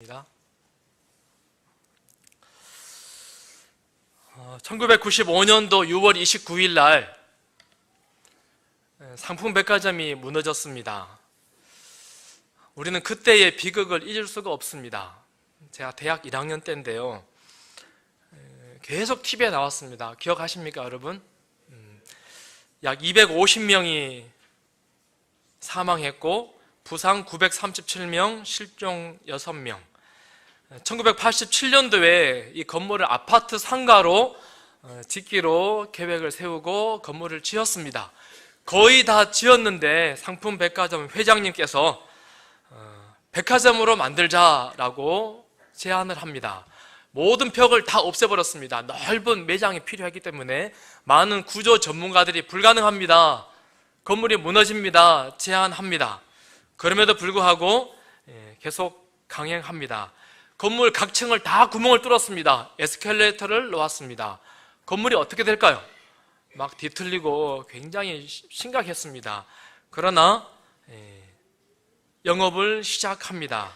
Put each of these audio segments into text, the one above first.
입니다. 1995년도 6월 29일 날 상품백화점이 무너졌습니다. 우리는 그때의 비극을 잊을 수가 없습니다. 제가 대학 1학년 때인데요. 계속 TV에 나왔습니다. 기억하십니까, 여러분? 약 250명이 사망했고 부상 937명, 실종 6명. 1987년도에 이 건물을 아파트 상가로 짓기로 계획을 세우고 건물을 지었습니다. 거의 다 지었는데 상품백화점 회장님께서 백화점으로 만들자라고 제안을 합니다. 모든 벽을 다 없애버렸습니다. 넓은 매장이 필요하기 때문에 많은 구조 전문가들이 불가능합니다. 건물이 무너집니다. 제안합니다. 그럼에도 불구하고 계속 강행합니다. 건물 각 층을 다 구멍을 뚫었습니다. 에스컬레이터를 놓았습니다. 건물이 어떻게 될까요? 막 뒤틀리고 굉장히 심각했습니다. 그러나 영업을 시작합니다.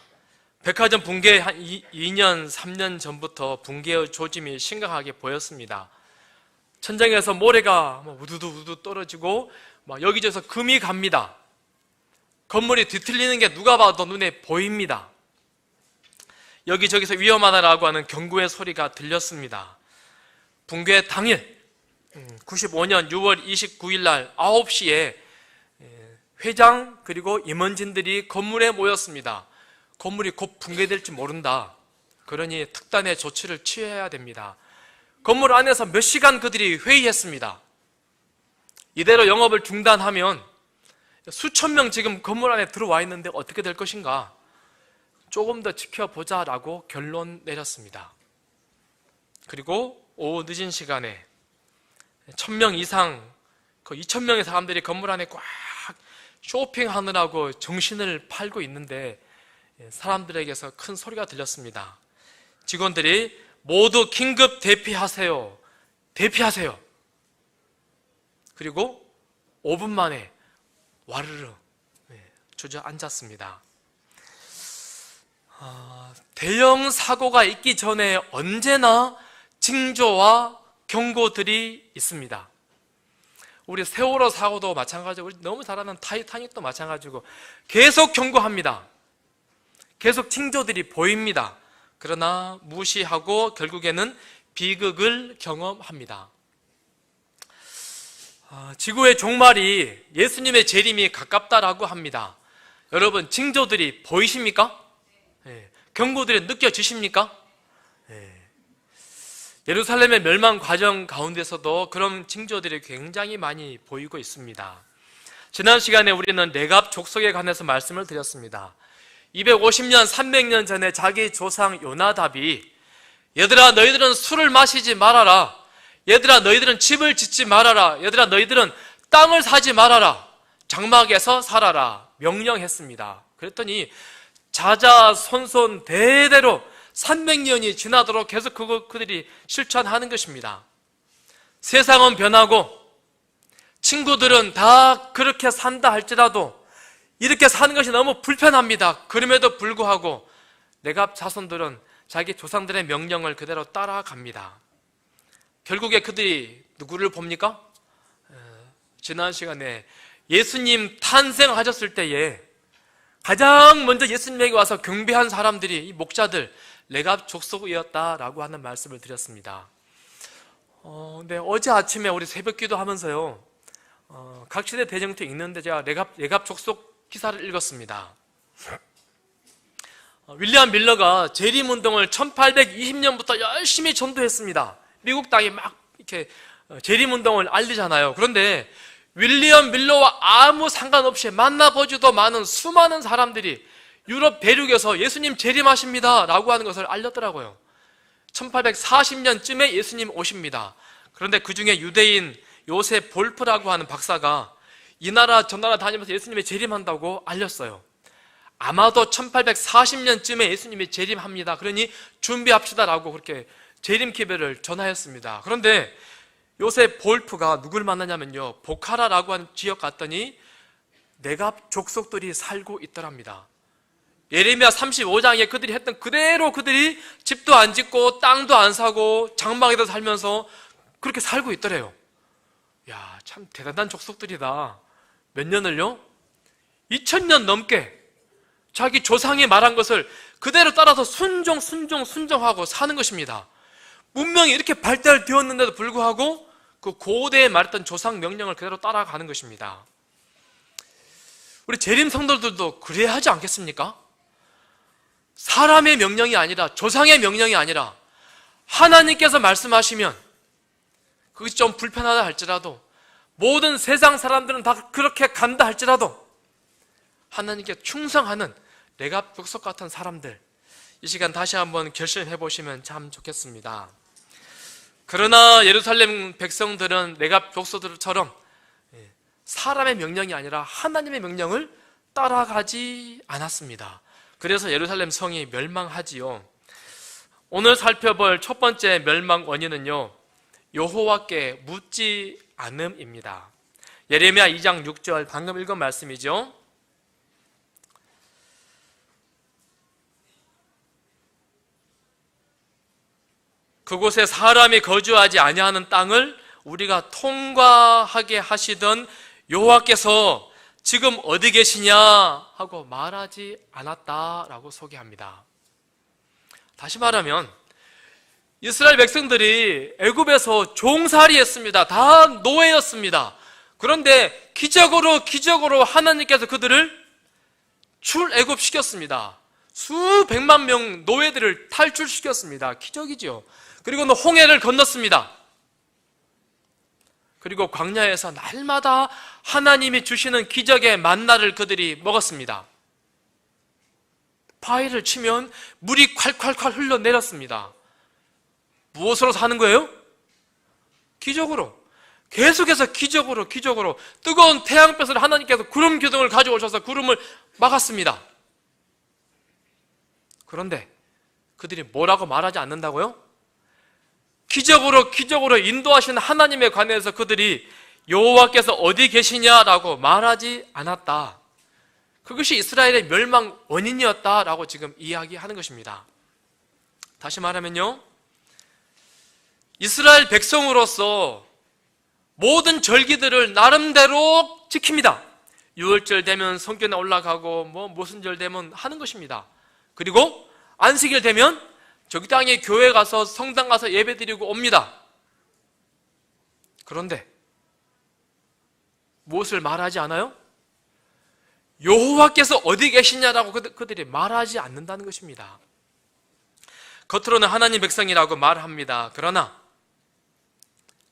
백화점 붕괴 한 2년, 3년 전부터 붕괴의 조짐이 심각하게 보였습니다. 천장에서 모래가 우두두 떨어지고 여기저기서 금이 갑니다. 건물이 뒤틀리는 게 누가 봐도 눈에 보입니다. 여기저기서 위험하다라고 하는 경고의 소리가 들렸습니다. 붕괴 당일 95년 6월 29일 날 9시에 회장 그리고 임원진들이 건물에 모였습니다. 건물이 곧 붕괴될지 모른다. 그러니 특단의 조치를 취해야 됩니다. 건물 안에서 몇 시간 그들이 회의했습니다. 이대로 영업을 중단하면 수천 명 지금 건물 안에 들어와 있는데 어떻게 될 것인가? 조금 더 지켜보자라고 결론 내렸습니다. 그리고 오후 늦은 시간에 1000명 이상, 거의 2000명의 사람들이 건물 안에 꽉 쇼핑하느라고 정신을 팔고 있는데 사람들에게서 큰 소리가 들렸습니다. 직원들이 모두 긴급 대피하세요. 대피하세요. 그리고 5분 만에 와르르 주저앉았습니다. 대형 사고가 있기 전에 언제나 징조와 경고들이 있습니다. 우리 세월호 사고도 마찬가지고 우리 너무 잘 아는 타이타닉도 마찬가지고 계속 경고합니다. 계속 징조들이 보입니다. 그러나 무시하고 결국에는 비극을 경험합니다. 지구의 종말이 예수님의 재림이 가깝다라고 합니다. 여러분, 징조들이 보이십니까? 경고들이 느껴지십니까? 예루살렘의 멸망 과정 가운데서도 그런 징조들이 굉장히 많이 보이고 있습니다. 지난 시간에 우리는 레갑 족속에 관해서 말씀을 드렸습니다. 250년, 300년 전에 자기 조상 요나답이 얘들아 너희들은 술을 마시지 말아라. 얘들아 너희들은 집을 짓지 말아라. 얘들아 너희들은 땅을 사지 말아라. 장막에서 살아라. 명령했습니다. 그랬더니 자자손손 대대로 300년이 지나도록 계속 그들이 실천하는 것입니다. 세상은 변하고 친구들은 다 그렇게 산다 할지라도 이렇게 사는 것이 너무 불편합니다. 그럼에도 불구하고 레갑 자손들은 자기 조상들의 명령을 그대로 따라갑니다. 결국에 그들이 누구를 봅니까? 지난 시간에 예수님 탄생하셨을 때에 가장 먼저 예수님에게 와서 경배한 사람들이 이 목자들 레갑 족속이었다라고 하는 말씀을 드렸습니다. 근데 어제 아침에 우리 새벽기도 하면서요, 각 시대 대정토 읽는데 제가 레갑 족속 기사를 읽었습니다. 윌리엄 밀러가 재림운동을 1820년부터 열심히 전도했습니다. 미국 땅에 막 이렇게 재림운동을 알리잖아요. 그런데 윌리엄 밀러와 아무 상관없이 만나보지도 않은 수많은 사람들이 유럽 대륙에서 예수님 재림하십니다 라고 하는 것을 알렸더라고요. 1840년쯤에 예수님 오십니다. 그런데 그 중에 유대인 요셉 볼프라고 하는 박사가 이 나라 저 나라 다니면서 예수님이 재림한다고 알렸어요. 아마도 1840년쯤에 예수님이 재림합니다. 그러니 준비합시다 라고 그렇게 재림 기별을 전하였습니다. 그런데 요셉 볼프가 누굴 만나냐면요, 보카라라고 하는 지역 갔더니 레갑 족속들이 살고 있더랍니다. 예레미야 35장에 그들이 했던 그대로 그들이 집도 안 짓고 땅도 안 사고 장막에서 살면서 그렇게 살고 있더래요. 야, 참 대단한 족속들이다. 몇 년을요? 2000년 넘게 자기 조상이 말한 것을 그대로 따라서 순종하고 사는 것입니다. 문명이 이렇게 발달되었는데도 불구하고 그 고대에 말했던 조상 명령을 그대로 따라가는 것입니다. 우리 재림 성도들도 그래야 하지 않겠습니까? 사람의 명령이 아니라, 조상의 명령이 아니라 하나님께서 말씀하시면 그것이 좀 불편하다 할지라도, 모든 세상 사람들은 다 그렇게 간다 할지라도 하나님께 충성하는 레갑 족속 같은 사람들, 이 시간 다시 한번 결심해 보시면 참 좋겠습니다. 그러나 예루살렘 백성들은 레갑 족속들처럼 사람의 명령이 아니라 하나님의 명령을 따라가지 않았습니다. 그래서 예루살렘 성이 멸망하지요. 오늘 살펴볼 첫 번째 멸망 원인은요, 여호와께 묻지 않음입니다. 예레미야 2장 6절, 방금 읽은 말씀이죠. 그곳에 사람이 거주하지 아니하는 땅을 우리가 통과하게 하시던 여호와께서 지금 어디 계시냐 하고 말하지 않았다라고 소개합니다. 다시 말하면 이스라엘 백성들이 애굽에서 종살이했습니다. 다 노예였습니다. 그런데 기적으로 하나님께서 그들을 출애굽시켰습니다. 수백만 명 노예들을 탈출시켰습니다. 기적이죠. 그리고 홍해를 건넜습니다. 그리고 광야에서 날마다 하나님이 주시는 기적의 만나를 그들이 먹었습니다. 바위를 치면 물이 콸콸콸 흘러내렸습니다. 무엇으로 사는 거예요? 기적으로. 계속해서 기적으로 뜨거운 태양볕을 하나님께서 구름 기둥을 가져오셔서 구름을 막았습니다. 그런데 그들이 뭐라고 말하지 않는다고요? 기적으로 인도하신 하나님에 관해서 그들이 여호와께서 어디 계시냐라고 말하지 않았다. 그것이 이스라엘의 멸망 원인이었다라고 지금 이야기하는 것입니다. 다시 말하면요, 이스라엘 백성으로서 모든 절기들을 나름대로 지킵니다. 유월절 되면 성전에 올라가고 무슨 절 되면 하는 것입니다. 그리고 안식일 되면 적당히 교회 가서 성당 가서 예배 드리고 옵니다. 그런데 무엇을 말하지 않아요? 여호와께서 어디 계시냐라고 그들이 말하지 않는다는 것입니다. 겉으로는 하나님 백성이라고 말합니다. 그러나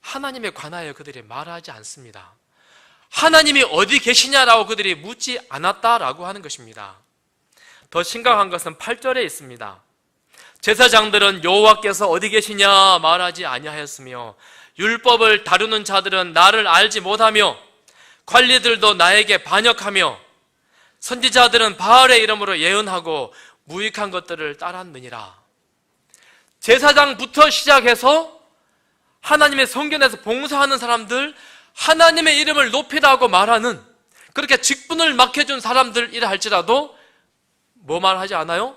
하나님에 관하여 그들이 말하지 않습니다. 하나님이 어디 계시냐라고 그들이 묻지 않았다라고 하는 것입니다. 더 심각한 것은 8절에 있습니다. 제사장들은 여호와께서 어디 계시냐 말하지 아니하였으며 율법을 다루는 자들은 나를 알지 못하며 관리들도 나에게 반역하며 선지자들은 바알의 이름으로 예언하고 무익한 것들을 따랐느니라. 제사장부터 시작해서 하나님의 성전에서 봉사하는 사람들, 하나님의 이름을 높이라고 말하는, 그렇게 직분을 맡겨준 사람들이라 할지라도 뭐 말하지 않아요?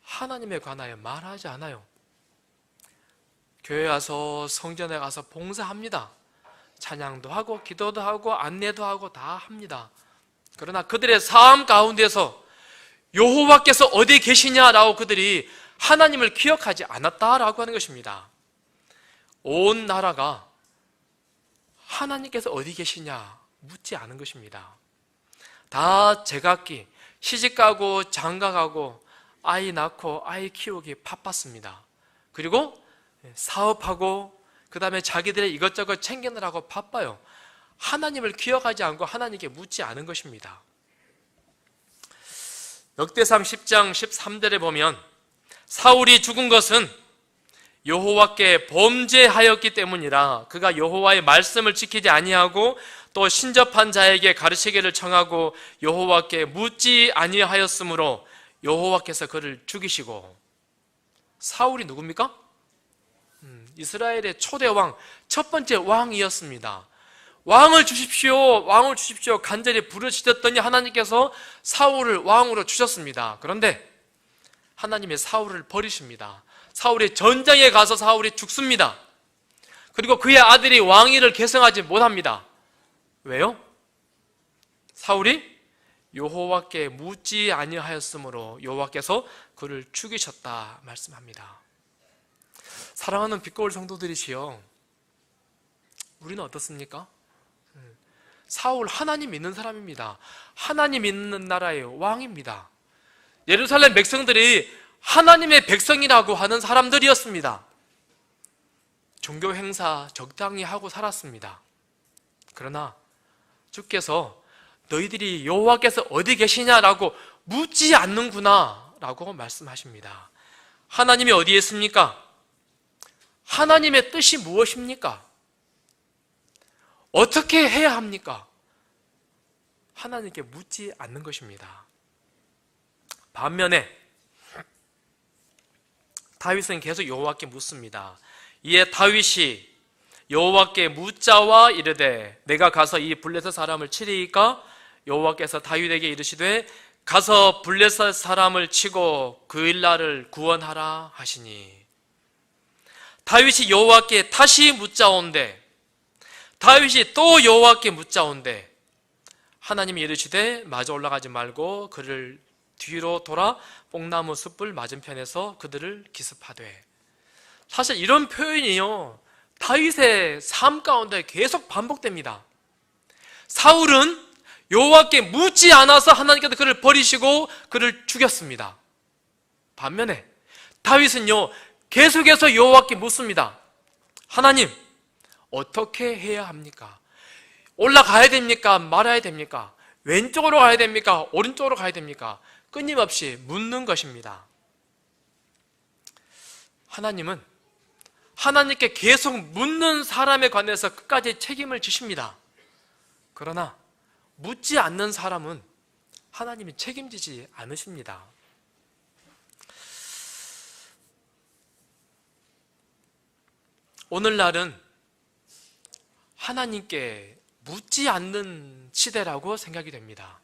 하나님에 관하여 말하지 않아요. 교회 와서 성전에 가서 봉사합니다. 찬양도 하고 기도도 하고 안내도 하고 다 합니다. 그러나 그들의 삶 가운데서 여호와께서 어디 계시냐라고 그들이 하나님을 기억하지 않았다라고 하는 것입니다. 온 나라가 하나님께서 어디 계시냐 묻지 않은 것입니다. 다 제각기 시집가고 장가가고 아이 낳고 아이 키우기 바빴습니다. 그리고 사업하고 그 다음에 자기들의 이것저것 챙기느라고 바빠요. 하나님을 기억하지 않고 하나님께 묻지 않은 것입니다. 역대상 10장 13절에 보면 사울이 죽은 것은 여호와께 범죄하였기 때문이라. 그가 여호와의 말씀을 지키지 아니하고 또 신접한 자에게 가르치기를 청하고 여호와께 묻지 아니하였으므로 여호와께서 그를 죽이시고. 사울이 누굽니까? 이스라엘의 초대 왕, 첫 번째 왕이었습니다. 왕을 주십시오, 왕을 주십시오 간절히 부르짖었더니 하나님께서 사울을 왕으로 주셨습니다. 그런데 하나님이 사울을 버리십니다. 사울이 전장에 가서 사울이 죽습니다. 그리고 그의 아들이 왕위를 계승하지 못합니다. 왜요? 사울이 여호와께 묻지 아니하였으므로 여호와께서 그를 죽이셨다 말씀합니다. 사랑하는 빛거울 성도들이시여, 우리는 어떻습니까? 사울 하나님 믿는 사람입니다. 하나님 믿는 나라의 왕입니다. 예루살렘 백성들이 하나님의 백성이라고 하는 사람들이었습니다. 종교 행사 적당히 하고 살았습니다. 그러나 주께서 너희들이 여호와께서 어디 계시냐라고 묻지 않는구나 라고 말씀하십니다. 하나님이 어디에 있습니까? 하나님의 뜻이 무엇입니까? 어떻게 해야 합니까? 하나님께 묻지 않는 것입니다. 반면에 다윗은 계속 여호와께 묻습니다. 이에 다윗이 여호와께 묻자와 이르되 내가 가서 이 블레셋 사람을 치리이까? 여호와께서 다윗에게 이르시되 가서 블레셋 사람을 치고 그 일날을 구원하라 하시니, 다윗이 여호와께 다시 묻자온데 다윗이 또 여호와께 묻자온데 하나님이 이르시되 마저 올라가지 말고 그를 뒤로 돌아 뽕나무 숯불 맞은편에서 그들을 기습하되. 사실 이런 표현이요, 다윗의 삶 가운데 계속 반복됩니다. 사울은 여호와께 묻지 않아서 하나님께서 그를 버리시고 그를 죽였습니다. 반면에 다윗은요, 계속해서 여호와께 묻습니다. 하나님, 어떻게 해야 합니까? 올라가야 됩니까? 말아야 됩니까? 왼쪽으로 가야 됩니까? 오른쪽으로 가야 됩니까? 끊임없이 묻는 것입니다. 하나님은 하나님께 계속 묻는 사람에 관해서 끝까지 책임을 지십니다. 그러나 묻지 않는 사람은 하나님이 책임지지 않으십니다. 오늘날은 하나님께 묻지 않는 시대라고 생각이 됩니다.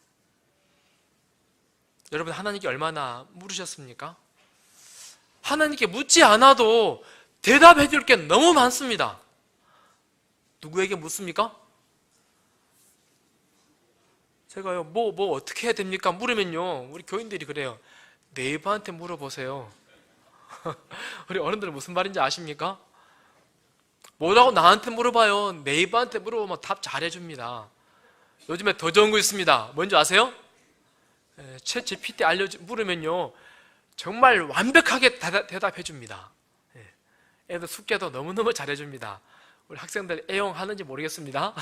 여러분, 하나님께 얼마나 물으셨습니까? 하나님께 묻지 않아도 대답해 줄 게 너무 많습니다. 누구에게 묻습니까? 제가요, 뭐 어떻게 해야 됩니까? 물으면요, 우리 교인들이 그래요. 네이버한테 물어보세요. 우리 어른들은 무슨 말인지 아십니까? 뭐라고 나한테 물어봐요. 네이버한테 물어보면 답 잘해줍니다. 요즘에 더 좋은 거 있습니다. 뭔지 아세요? 챗 GPT 물으면요, 정말 완벽하게 대답해줍니다. 애들 숙제도 너무너무 잘해줍니다. 우리 학생들 애용하는지 모르겠습니다.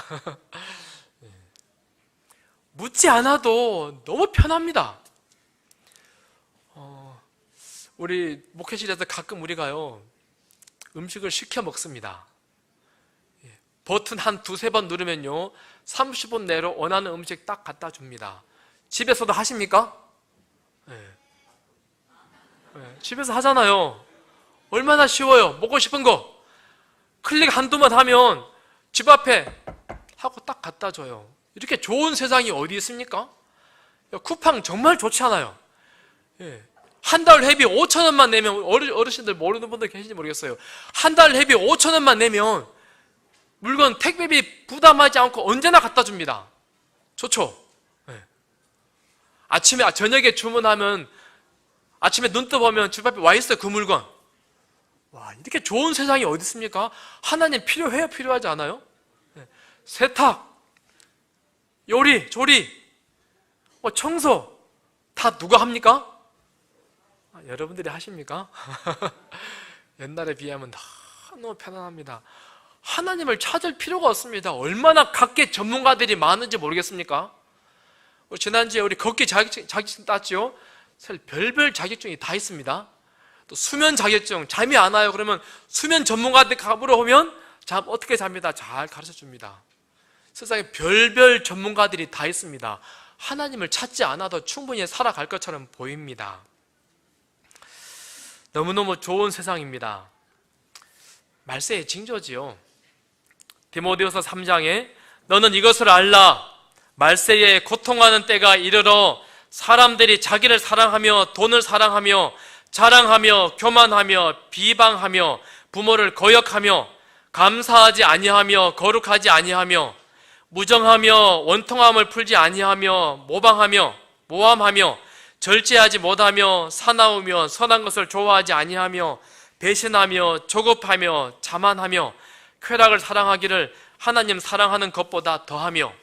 묻지 않아도 너무 편합니다. 우리 목회실에서 가끔 우리가요, 음식을 시켜 먹습니다. 버튼 한 두세 번 누르면요, 30분 내로 원하는 음식 딱 갖다 줍니다. 집에서도 하십니까? 집에서 하잖아요. 얼마나 쉬워요. 먹고 싶은 거 클릭 한두 번 하면 집 앞에 하고 딱 갖다 줘요. 이렇게 좋은 세상이 어디 있습니까? 쿠팡 정말 좋지 않아요. 한 달 회비 5,000원만 내면, 어르신들 모르는 분들 계신지 모르겠어요. 한 달 회비 5,000원만 내면 물건 택배비 부담하지 않고 언제나 갖다 줍니다. 좋죠? 아침에, 저녁에 주문하면 아침에 눈 떠보면 집 앞에 와 있어요, 그 물건. 와, 이렇게 좋은 세상이 어디 있습니까? 하나님 필요해요? 필요하지 않아요? 세탁, 요리, 조리, 청소 다 누가 합니까? 여러분들이 하십니까? 옛날에 비하면 너무 편안합니다. 하나님을 찾을 필요가 없습니다. 얼마나 각계 전문가들이 많은지 모르겠습니까? 지난주에 우리 걷기 자격증 땄죠? 사실 별별 자격증이 다 있습니다. 또 수면 자격증, 잠이 안 와요. 그러면 수면 전문가한테 물어보면 어떻게 잡니다. 잘 가르쳐 줍니다. 세상에 별별 전문가들이 다 있습니다. 하나님을 찾지 않아도 충분히 살아갈 것처럼 보입니다. 너무너무 좋은 세상입니다. 말세의 징조지요. 디모데후서 3장에 너는 이것을 알라. 말세에 고통하는 때가 이르러 사람들이 자기를 사랑하며 돈을 사랑하며 자랑하며 교만하며 비방하며 부모를 거역하며 감사하지 아니하며 거룩하지 아니하며 무정하며 원통함을 풀지 아니하며 모함하며 절제하지 못하며 사나우며 선한 것을 좋아하지 아니하며 배신하며 조급하며 자만하며 쾌락을 사랑하기를 하나님 사랑하는 것보다 더하며.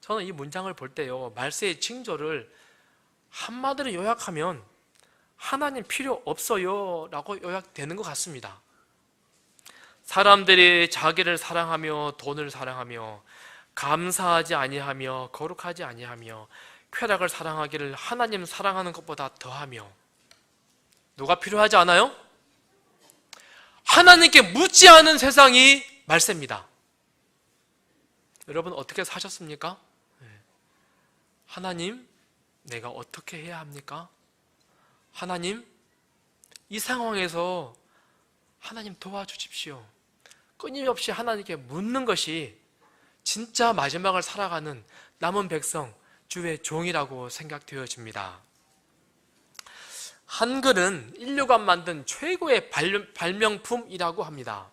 저는 이 문장을 볼 때요, 말세의 징조를 한마디로 요약하면 하나님 필요 없어요 라고 요약되는 것 같습니다. 사람들이 자기를 사랑하며 돈을 사랑하며 감사하지 아니하며 거룩하지 아니하며 쾌락을 사랑하기를 하나님 사랑하는 것보다 더하며. 누가 필요하지 않아요? 하나님께 묻지 않은 세상이 말세입니다. 여러분 어떻게 사셨습니까? 하나님, 내가 어떻게 해야 합니까? 하나님, 이 상황에서 하나님 도와주십시오. 끊임없이 하나님께 묻는 것이 진짜 마지막을 살아가는 남은 백성, 주의 종이라고 생각되어집니다. 한글은 인류가 만든 최고의 발명품이라고 합니다.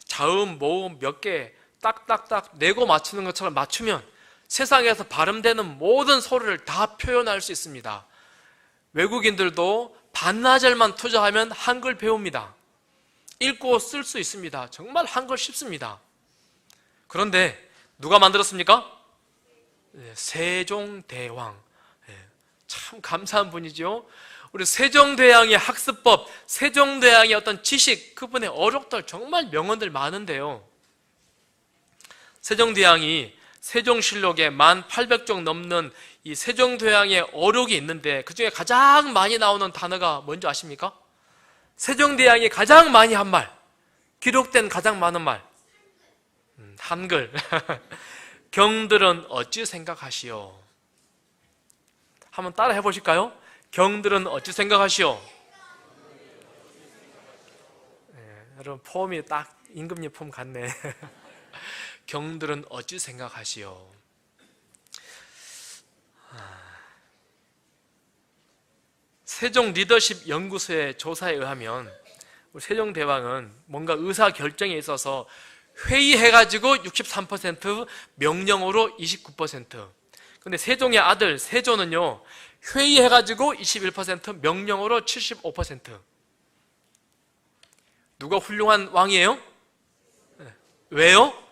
자음, 모음 몇 개 딱딱딱 내고 맞추는 것처럼 맞추면 세상에서 발음되는 모든 소리를 다 표현할 수 있습니다. 외국인들도 반나절만 투자하면 한글 배웁니다. 읽고 쓸 수 있습니다. 정말 한글 쉽습니다. 그런데 누가 만들었습니까? 세종대왕. 참 감사한 분이죠. 우리 세종대왕의 학습법, 세종대왕의 어떤 지식, 그분의 어록들 정말 명언들 많은데요, 세종대왕이 세종실록에 1800쪽 넘는 이 세종대왕의 어록이 있는데 그 중에 가장 많이 나오는 단어가 뭔지 아십니까? 세종대왕이 가장 많이 한 말, 기록된 가장 많은 말, 한글. 경들은 어찌 생각하시오? 한번 따라 해보실까요? 경들은 어찌 생각하시오? 여러분 폼이 딱 임금님 폼 같네. 경들은 어찌 생각하시오? 세종 리더십 연구소의 조사에 의하면 세종대왕은 뭔가 의사결정에 있어서 회의해가지고 63%, 명령으로 29%. 근데 세종의 아들 세조는요, 회의해가지고 21%, 명령으로 75%. 누가 훌륭한 왕이에요? 왜요?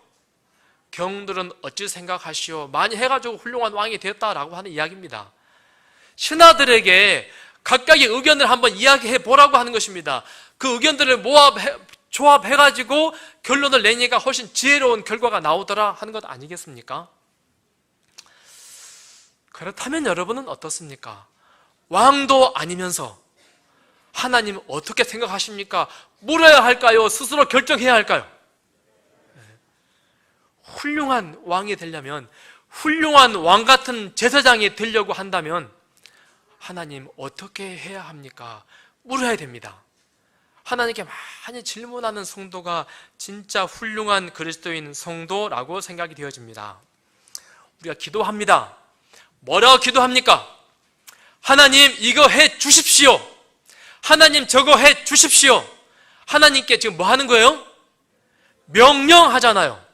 경들은 어찌 생각하시오? 많이 해가지고 훌륭한 왕이 되었다라고 하는 이야기입니다. 신하들에게 각각의 의견을 한번 이야기해 보라고 하는 것입니다. 그 의견들을 조합해가지고 결론을 내니까 훨씬 지혜로운 결과가 나오더라 하는 것 아니겠습니까? 그렇다면 여러분은 어떻습니까? 왕도 아니면서 하나님 어떻게 생각하십니까? 물어야 할까요? 스스로 결정해야 할까요? 훌륭한 왕이 되려면, 훌륭한 왕 같은 제사장이 되려고 한다면 하나님 어떻게 해야 합니까? 물어야 됩니다. 하나님께 많이 질문하는 성도가 진짜 훌륭한 그리스도인 성도라고 생각이 되어집니다. 우리가 기도합니다. 뭐라고 기도합니까? 하나님 이거 해 주십시오. 하나님 저거 해 주십시오. 하나님께 지금 뭐 하는 거예요? 명령하잖아요.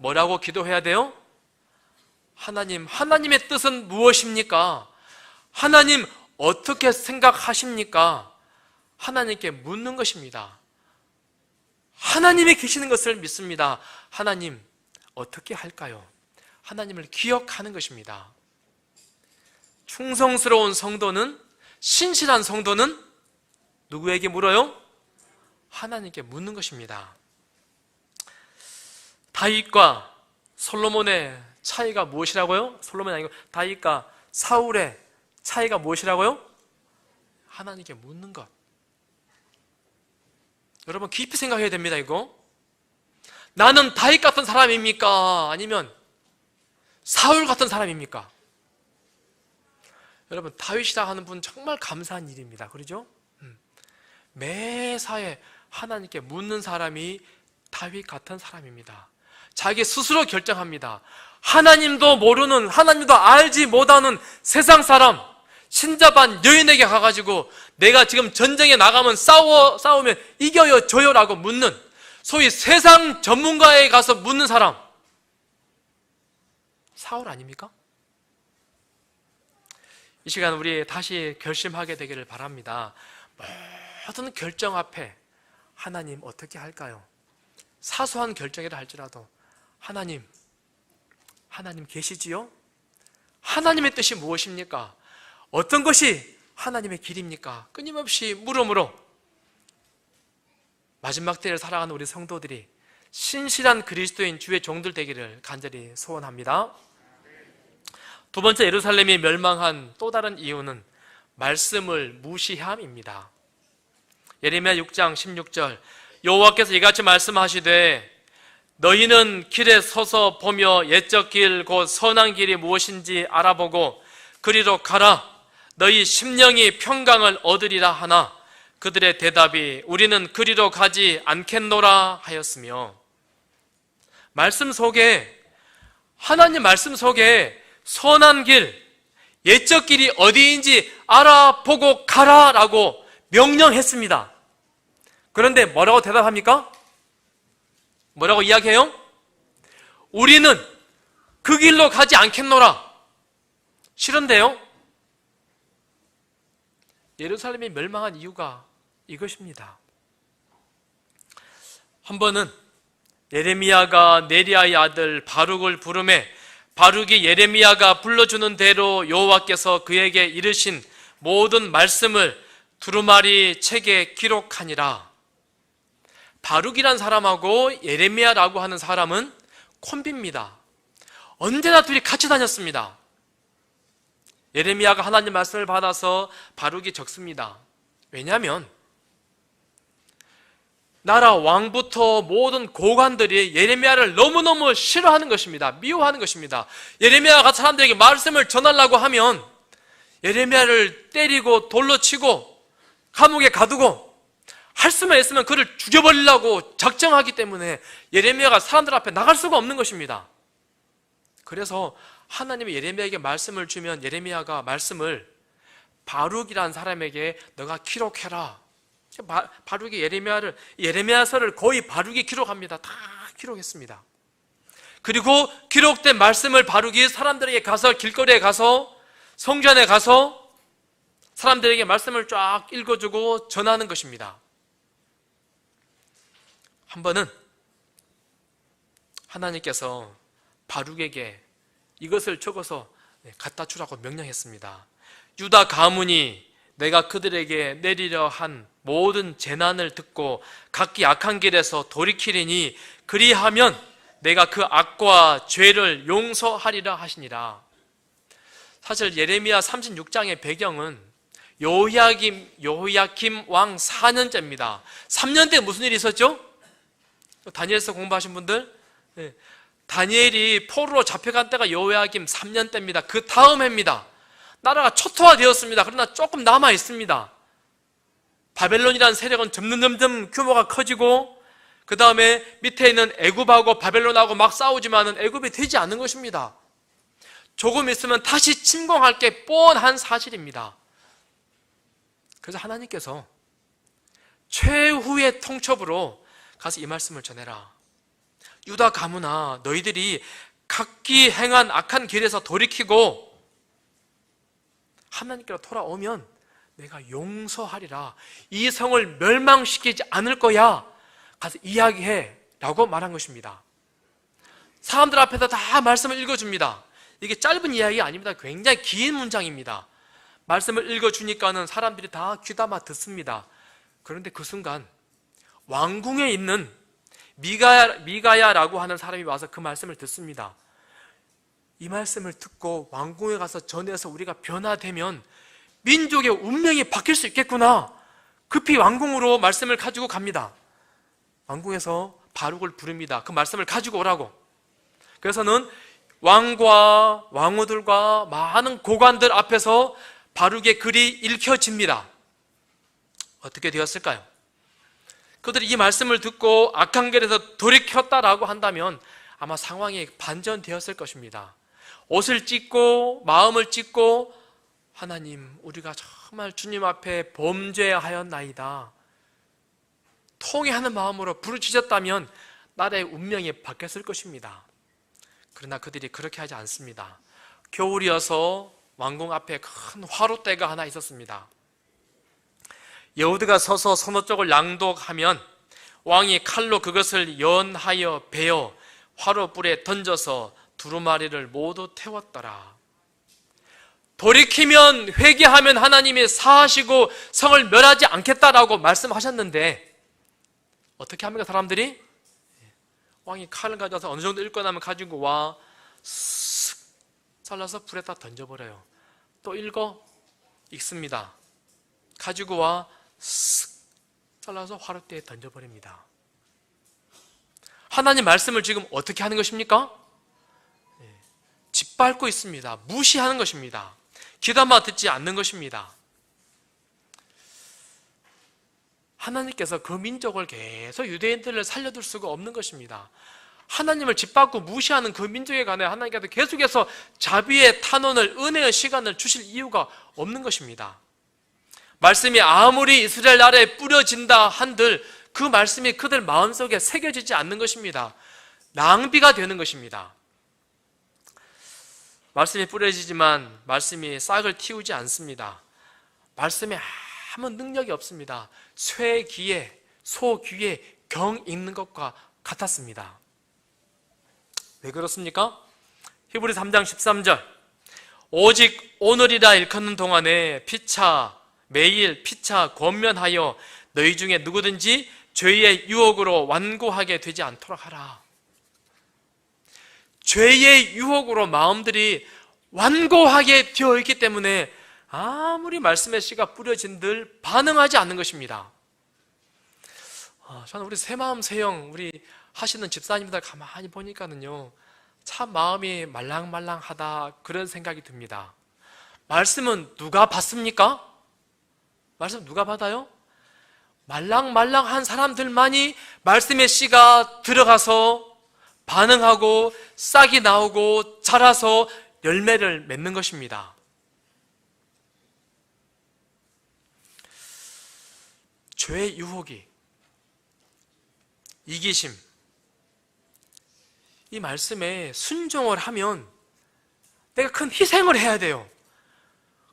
뭐라고 기도해야 돼요? 하나님, 하나님의 뜻은 무엇입니까? 하나님 어떻게 생각하십니까? 하나님께 묻는 것입니다. 하나님이 계시는 것을 믿습니다. 하나님 어떻게 할까요? 하나님을 기억하는 것입니다. 충성스러운 성도는, 신실한 성도는 누구에게 물어요? 하나님께 묻는 것입니다. 다윗과 솔로몬의 차이가 무엇이라고요? 솔로몬이 아니고 다윗과 사울의 차이가 무엇이라고요? 하나님께 묻는 것. 여러분 깊이 생각해야 됩니다. 이거 나는 다윗 같은 사람입니까? 아니면 사울 같은 사람입니까? 여러분 다윗이라 하는 분 정말 감사한 일입니다. 그렇죠? 매사에 하나님께 묻는 사람이 다윗 같은 사람입니다. 자기 스스로 결정합니다. 하나님도 모르는, 하나님도 알지 못하는 세상 사람, 신자반 여인에게 가가지고 내가 지금 전쟁에 나가면 싸우면 이겨요 져요 라고 묻는, 소위 세상 전문가에 가서 묻는 사람, 사울 아닙니까? 이 시간 우리 다시 결심하게 되기를 바랍니다. 모든 결정 앞에 하나님 어떻게 할까요? 사소한 결정이라 할지라도 하나님 계시지요? 하나님의 뜻이 무엇입니까? 어떤 것이 하나님의 길입니까? 끊임없이 물음으로 마지막 때를 살아가는 우리 성도들이 신실한 그리스도인 주의 종들 되기를 간절히 소원합니다. 두 번째, 예루살렘이 멸망한 또 다른 이유는 말씀을 무시함입니다. 예레미야 6장 16절, 여호와께서 이같이 말씀하시되 너희는 길에 서서 보며 옛적 길 곧 선한 길이 무엇인지 알아보고 그리로 가라. 너희 심령이 평강을 얻으리라 하나 그들의 대답이 우리는 그리로 가지 않겠노라 하였으며, 말씀 속에, 하나님 말씀 속에 선한 길, 옛적 길이 어디인지 알아보고 가라라고 명령했습니다. 그런데 뭐라고 대답합니까? 뭐라고 이야기해요? 우리는 그 길로 가지 않겠노라. 싫은데요? 예루살렘이 멸망한 이유가 이것입니다. 한 번은 예레미야가 네리야의 아들 바룩을 부르매 바룩이 예레미야가 불러주는 대로 여호와께서 그에게 이르신 모든 말씀을 두루마리 책에 기록하니라. 바룩이란 사람하고 예레미야라고 하는 사람은 콤비입니다. 언제나 둘이 같이 다녔습니다. 예레미야가 하나님 말씀을 받아서 바룩이 적습니다. 왜냐하면 나라 왕부터 모든 고관들이 예레미야를 너무너무 싫어하는 것입니다. 미워하는 것입니다. 예레미야가 사람들에게 말씀을 전하려고 하면 예레미야를 때리고 돌로 치고 감옥에 가두고 할 수만 있으면 그를 죽여버리려고 작정하기 때문에 예레미야가 사람들 앞에 나갈 수가 없는 것입니다. 그래서 하나님이 예레미야에게 말씀을 주면 예레미야가 말씀을 바룩이라는 사람에게 너가 기록해라. 바룩이 예레미야서를 거의 바룩이 기록합니다. 다 기록했습니다. 그리고 기록된 말씀을 바룩이 사람들에게 가서, 길거리에 가서, 성전에 가서 사람들에게 말씀을 쫙 읽어주고 전하는 것입니다. 한 번은 하나님께서 바룩에게 이것을 적어서 갖다 주라고 명령했습니다. 유다 가문이 내가 그들에게 내리려 한 모든 재난을 듣고 각기 악한 길에서 돌이키리니 그리하면 내가 그 악과 죄를 용서하리라 하시니라. 사실 예레미야 36장의 배경은 여호야김 왕 4년째입니다. 3년 때 무슨 일이 있었죠? 다니엘서 공부하신 분들, 다니엘이 포로로 잡혀간 때가 여호야김 3년 때입니다. 그 다음 해입니다. 나라가 초토화되었습니다. 그러나 조금 남아 있습니다. 바벨론이라는 세력은 점점 규모가 커지고 그 다음에 밑에 있는 애굽하고 바벨론하고 막 싸우지만은 애굽이 되지 않는 것입니다. 조금 있으면 다시 침공할 게 뻔한 사실입니다. 그래서 하나님께서 최후의 통첩으로 가서 이 말씀을 전해라. 유다 가문아, 너희들이 각기 행한 악한 길에서 돌이키고 하나님께로 돌아오면 내가 용서하리라. 이 성을 멸망시키지 않을 거야. 가서 이야기해 라고 말한 것입니다. 사람들 앞에서 다 말씀을 읽어줍니다. 이게 짧은 이야기 아닙니다. 굉장히 긴 문장입니다. 말씀을 읽어주니까는 사람들이 다 귀담아 듣습니다. 그런데 그 순간 왕궁에 있는 미가야라고 하는 사람이 와서 그 말씀을 듣습니다. 이 말씀을 듣고 왕궁에 가서 전해서 우리가 변화되면 민족의 운명이 바뀔 수 있겠구나. 급히 왕궁으로 말씀을 가지고 갑니다. 왕궁에서 바룩을 부릅니다. 그 말씀을 가지고 오라고. 그래서는 왕과 왕후들과 많은 고관들 앞에서 바룩의 글이 읽혀집니다. 어떻게 되었을까요? 그들이 이 말씀을 듣고 악한 길에서 돌이켰다라고 한다면 아마 상황이 반전되었을 것입니다. 옷을 찢고 마음을 찢고 하나님, 우리가 정말 주님 앞에 범죄하였나이다, 통회하는 마음으로 부르짖었다면 나라의 운명이 바뀌었을 것입니다. 그러나 그들이 그렇게 하지 않습니다. 겨울이어서 왕궁 앞에 큰 화롯대가 하나 있었습니다. 여우드가 서서 선호 쪽을 낭독하면 왕이 칼로 그것을 연하여 베어 화롯불에 던져서 두루마리를 모두 태웠더라. 돌이키면, 회개하면 하나님이 사하시고 성을 멸하지 않겠다라고 말씀하셨는데 어떻게 합니까 사람들이? 왕이 칼을 가져서 어느 정도 읽고 나면 가지고 와 쓱 잘라서 불에다 던져버려요. 또 읽습니다. 가지고 와 쓱 잘라서 화롯대에 던져버립니다. 하나님 말씀을 지금 어떻게 하는 것입니까? 짓밟고 있습니다. 무시하는 것입니다. 귀담아 듣지 않는 것입니다. 하나님께서 그 민족을 계속 유대인들을 살려둘 수가 없는 것입니다. 하나님을 짓밟고 무시하는 그 민족에 관해 하나님께서 계속해서 자비의 탄원을, 은혜의 시간을 주실 이유가 없는 것입니다. 말씀이 아무리 이스라엘 나라에 뿌려진다 한들 그 말씀이 그들 마음속에 새겨지지 않는 것입니다. 낭비가 되는 것입니다. 말씀이 뿌려지지만 말씀이 싹을 틔우지 않습니다. 말씀에 아무 능력이 없습니다. 쇠 귀에, 소 귀에 경 있는 것과 같았습니다. 왜 그렇습니까? 히브리서 3장 13절, 오직 오늘이라 일컫는 동안에 매일 피차 권면하여 너희 중에 누구든지 죄의 유혹으로 완고하게 되지 않도록 하라. 죄의 유혹으로 마음들이 완고하게 되어 있기 때문에 아무리 말씀의 씨가 뿌려진들 반응하지 않는 것입니다. 저는 우리 새마음 새영 우리 하시는 집사님들 가만히 보니까는요, 참 마음이 말랑말랑하다 그런 생각이 듭니다. 말씀은 누가 받습니까? 말씀 누가 받아요? 말랑말랑한 사람들만이 말씀의 씨가 들어가서 반응하고 싹이 나오고 자라서 열매를 맺는 것입니다. 죄의 유혹이, 이기심, 이 말씀에 순종을 하면 내가 큰 희생을 해야 돼요.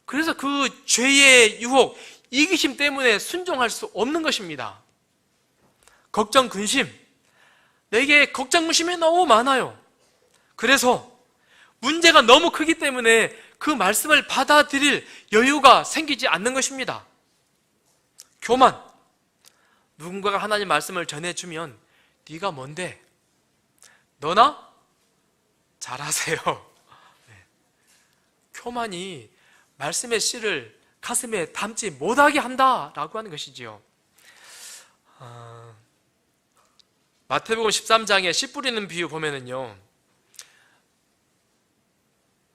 그래서 그 죄의 유혹, 이기심 때문에 순종할 수 없는 것입니다. 걱정, 근심, 내게 걱정, 근심이 너무 많아요. 그래서 문제가 너무 크기 때문에 그 말씀을 받아들일 여유가 생기지 않는 것입니다. 교만, 누군가가 하나님 말씀을 전해주면 네가 뭔데? 너나? 잘하세요. 교만이 말씀의 씨를 가슴에 담지 못하게 한다라고 하는 것이지요. 마태복음 13장에 씨 뿌리는 비유 보면은요,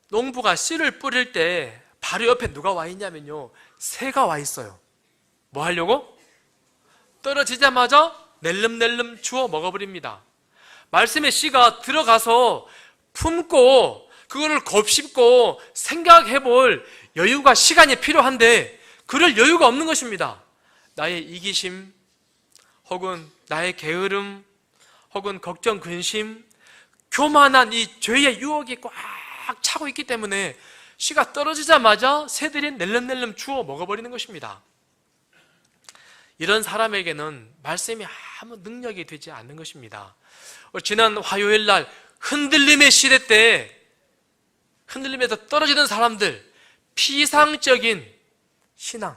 농부가 씨를 뿌릴 때 바로 옆에 누가 와 있냐면요, 새가 와 있어요. 뭐 하려고? 떨어지자마자 낼름낼름 주워 먹어버립니다. 말씀의 씨가 들어가서 품고 그거를 곱씹고 생각해볼 여유가, 시간이 필요한데 그럴 여유가 없는 것입니다. 나의 이기심, 혹은 나의 게으름, 혹은 걱정, 근심, 교만한 이 죄의 유혹이 꽉 차고 있기 때문에 씨가 떨어지자마자 새들이 낼름낼름 주워 먹어버리는 것입니다. 이런 사람에게는 말씀이 아무 능력이 되지 않는 것입니다. 지난 화요일 날 흔들림의 시대 때 흔들림에서 떨어지는 사람들, 피상적인 신앙,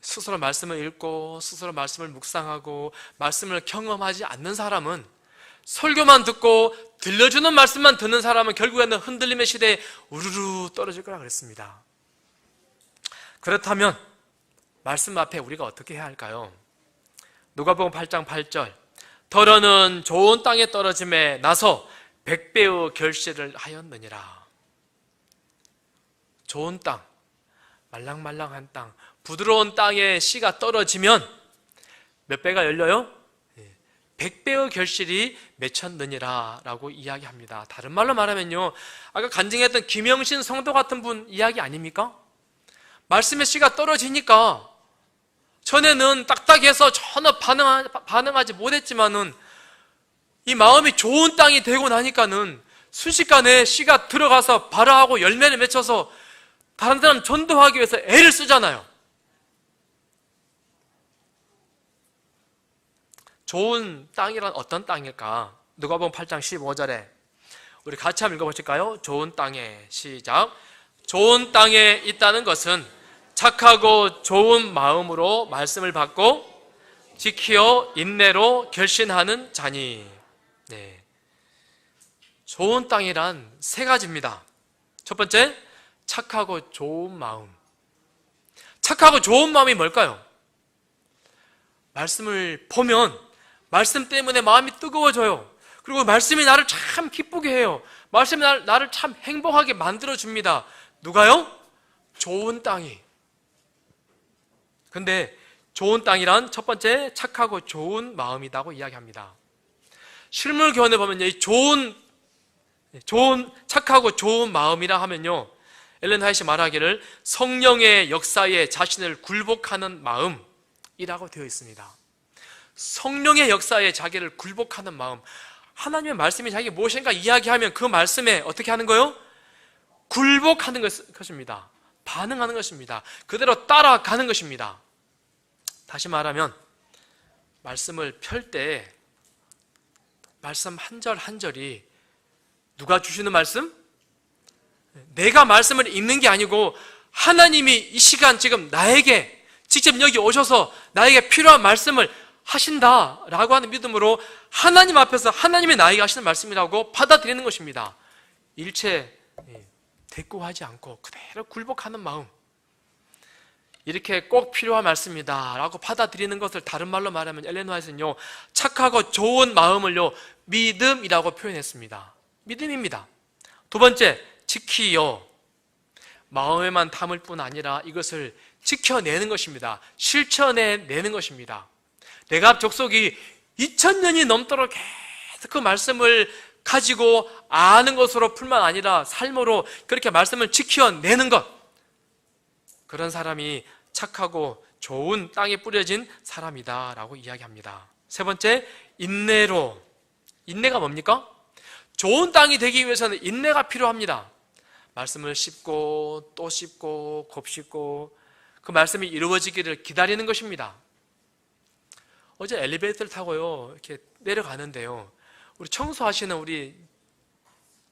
스스로 말씀을 읽고 스스로 말씀을 묵상하고 말씀을 경험하지 않는 사람은, 설교만 듣고 들려주는 말씀만 듣는 사람은 결국에는 흔들림의 시대에 우르르 떨어질 거라 그랬습니다. 그렇다면 말씀 앞에 우리가 어떻게 해야 할까요? 누가복음 8장 8절, 더러는 좋은 땅에 떨어짐에 나서 100배의 결실을 하였느니라. 좋은 땅, 말랑말랑한 땅, 부드러운 땅에 씨가 떨어지면 몇 배가 열려요? 100배의 결실이 맺혔느니라 라고 이야기합니다. 다른 말로 말하면요, 아까 간증했던 김영신 성도 같은 분 이야기 아닙니까? 말씀의 씨가 떨어지니까 전에는 딱딱해서 전혀 반응하지 못했지만은 이 마음이 좋은 땅이 되고 나니까는 순식간에 씨가 들어가서 발화하고 열매를 맺혀서 다른 사람 전도하기 위해서 애를 쓰잖아요. 좋은 땅이란 어떤 땅일까? 누가복음 8장 15절에 우리 같이 한번 읽어보실까요? 좋은 땅에, 시작. 좋은 땅에 있다는 것은 착하고 좋은 마음으로 말씀을 받고 지키어 인내로 결신하는 자니. 네. 좋은 땅이란 세 가지입니다. 첫 번째, 착하고 좋은 마음. 착하고 좋은 마음이 뭘까요? 말씀을 보면 말씀 때문에 마음이 뜨거워져요. 그리고 말씀이 나를 참 기쁘게 해요. 말씀이 나를 참 행복하게 만들어줍니다. 누가요? 좋은 땅이. 근데 좋은 땅이란 첫 번째 착하고 좋은 마음이라고 이야기합니다. 실물 교훈에 보면 이 좋은 착하고 좋은 마음이라 하면요, 엘렌 화이트 말하기를 성령의 역사에 자신을 굴복하는 마음이라고 되어 있습니다. 성령의 역사에 자기를 굴복하는 마음. 하나님의 말씀이 자기가 무엇인가 이야기하면 그 말씀에 어떻게 하는 거요? 굴복하는 것입니다. 반응하는 것입니다. 그대로 따라가는 것입니다. 다시 말하면 말씀을 펼 때 말씀 한 절 한 절이 누가 주시는 말씀? 내가 말씀을 읽는 게 아니고 하나님이 이 시간 지금 나에게 직접 여기 오셔서 나에게 필요한 말씀을 하신다라고 하는 믿음으로 하나님 앞에서 하나님이 나에게 하시는 말씀이라고 받아들이는 것입니다. 일체 대꾸하지 않고 그대로 굴복하는 마음. 이렇게 꼭 필요한 말씀이다 라고 받아들이는 것을 다른 말로 말하면 엘렌 화이트는요, 착하고 좋은 마음을요, 믿음이라고 표현했습니다. 믿음입니다. 두 번째, 지키요. 마음에만 담을 뿐 아니라 이것을 지켜내는 것입니다. 실천해내는 것입니다. 레갑 족속이 2000년이 넘도록 계속 그 말씀을 가지고 아는 것으로 뿐만 아니라 삶으로 그렇게 말씀을 지켜내는 것, 그런 사람이 착하고 좋은 땅에 뿌려진 사람이다 라고 이야기합니다. 세 번째, 인내로. 인내가 뭡니까? 좋은 땅이 되기 위해서는 인내가 필요합니다. 말씀을 씹고 또 씹고 곱씹고 그 말씀이 이루어지기를 기다리는 것입니다. 어제 엘리베이터를 타고요, 이렇게 내려가는데요, 우리 청소하시는 우리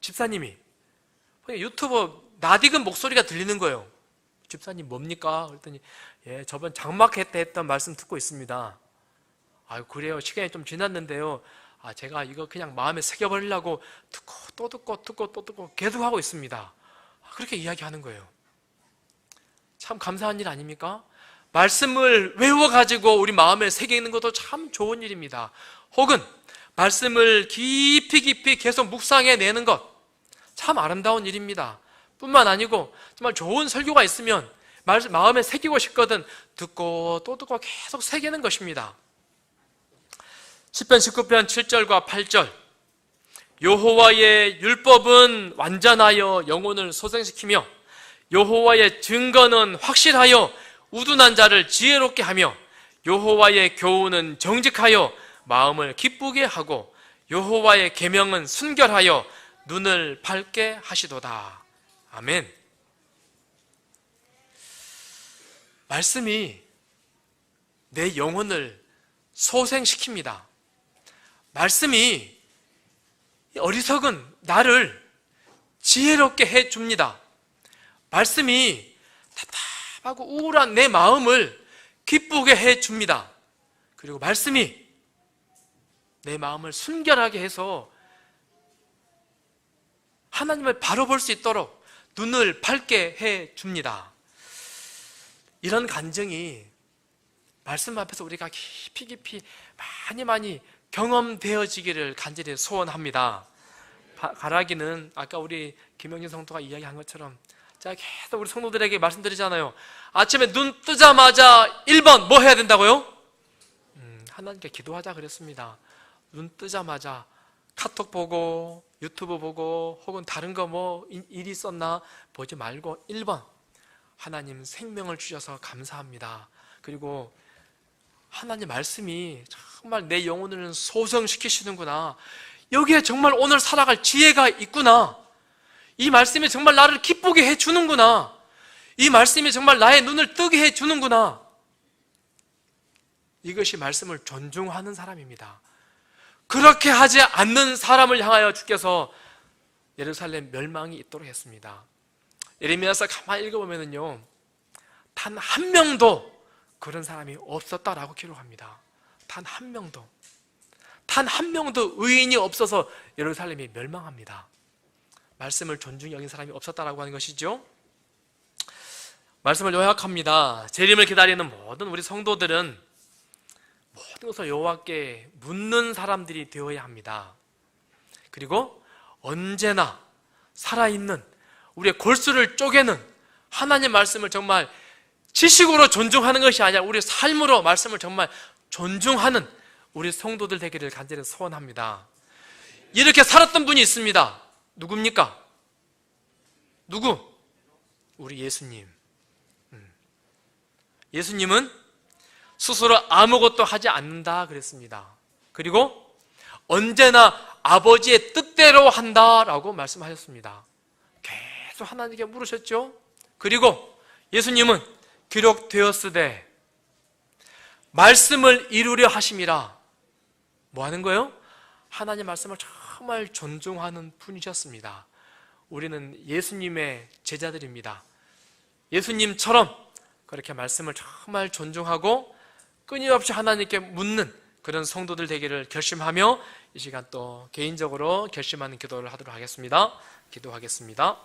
집사님이 유튜브 낯익은 목소리가 들리는 거예요. 집사님 뭡니까? 그랬더니 저번 장막회 때 했던 말씀 듣고 있습니다. 아유, 그래요. 시간이 좀 지났는데요, 제가 이거 그냥 마음에 새겨버리려고 듣고 또 듣고 듣고 또 듣고 계속 하고 있습니다. 그렇게 이야기하는 거예요. 참 감사한 일 아닙니까? 말씀을 외워가지고 우리 마음에 새기는 것도 참 좋은 일입니다. 혹은 말씀을 깊이 계속 묵상해내는 것, 참 아름다운 일입니다. 뿐만 아니고 정말 좋은 설교가 있으면 마음에 새기고 싶거든 듣고 또 듣고 계속 새기는 것입니다. 시편 19편 7절과 8절, 여호와의 율법은 완전하여 영혼을 소생시키며 여호와의 증거는 확실하여 우둔한 자를 지혜롭게 하며 여호와의 교훈은 정직하여 마음을 기쁘게 하고 여호와의 계명은 순결하여 눈을 밝게 하시도다. 아멘. 말씀이 내 영혼을 소생시킵니다. 말씀이 어리석은 나를 지혜롭게 해줍니다. 말씀이 답답하고 우울한 내 마음을 기쁘게 해줍니다. 그리고 말씀이 내 마음을 순결하게 해서 하나님을 바로 볼 수 있도록 눈을 밝게 해줍니다. 이런 간증이 말씀 앞에서 우리가 깊이 많이 경험되어지기를 간절히 소원합니다. 가라기는 아까 우리 김영진 성도가 이야기한 것처럼 제가 계속 우리 성도들에게 말씀드리잖아요. 아침에 눈 뜨자마자 1번 뭐 해야 된다고요? 하나님께 기도하자 그랬습니다. 눈 뜨자마자 카톡 보고 유튜브 보고 혹은 다른 거 뭐 일이 있었나 보지 말고 1번 하나님 생명을 주셔서 감사합니다. 그리고 하나님 말씀이 정말 내 영혼을 소성시키시는구나. 여기에 정말 오늘 살아갈 지혜가 있구나. 이 말씀이 정말 나를 기쁘게 해주는구나. 이 말씀이 정말 나의 눈을 뜨게 해주는구나. 이것이 말씀을 존중하는 사람입니다. 그렇게 하지 않는 사람을 향하여 주께서 예루살렘 멸망이 있도록 했습니다. 예레미야서 가만히 읽어보면요, 단 한 명도 그런 사람이 없었다라고 기록합니다. 단 한 명도. 단 한 명도 의인이 없어서 예루살렘이 멸망합니다. 말씀을 존중히 여긴 사람이 없었다라고 하는 것이죠. 말씀을 요약합니다. 재림을 기다리는 모든 우리 성도들은 모든 것을 여호와께 묻는 사람들이 되어야 합니다. 그리고 언제나 살아있는 우리의 골수를 쪼개는 하나님 말씀을 정말 지식으로 존중하는 것이 아니라 우리 삶으로 말씀을 정말 존중하는 우리 성도들 되기를 간절히 소원합니다. 이렇게 살았던 분이 있습니다. 누굽니까? 누구? 우리 예수님. 예수님은 스스로 아무것도 하지 않는다 그랬습니다. 그리고 언제나 아버지의 뜻대로 한다라고 말씀하셨습니다. 계속 하나님께 물으셨죠. 그리고 예수님은 기록되었으되 말씀을 이루려 하심이라. 뭐 하는 거예요? 하나님 말씀을 정말 존중하는 분이셨습니다. 우리는 예수님의 제자들입니다. 예수님처럼 그렇게 말씀을 정말 존중하고 끊임없이 하나님께 묻는 그런 성도들 되기를 결심하며 이 시간 또 개인적으로 결심하는 기도를 하도록 하겠습니다. 기도하겠습니다.